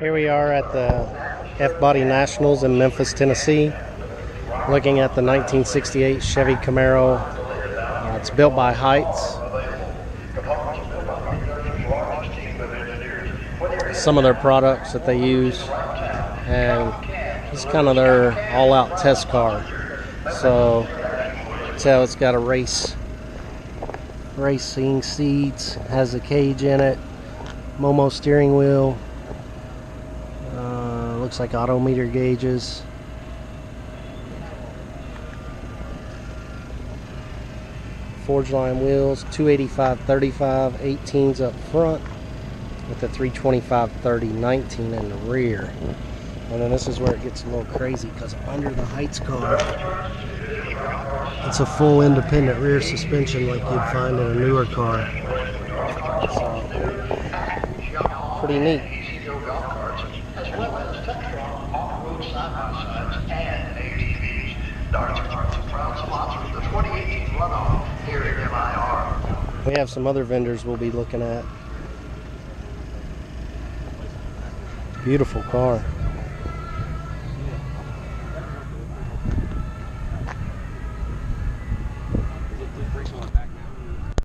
Here we are at the F-Body Nationals in Memphis, Tennessee, looking at the 1968 Chevy Camaro. It's built by Heights. Some of their products that they use, and it's kind of their all-out test car. So tell it's got a racing seats, has a cage in it, Momo steering wheel, looks like odometer gauges. Forged line wheels, 285/35, 18s up front with the 325/30/19 in the rear. And then this is where it gets a little crazy, because under the Heights car, it's a full independent rear suspension like you'd find in a newer car. So, pretty neat. We have some other vendors we'll be looking at. Beautiful car.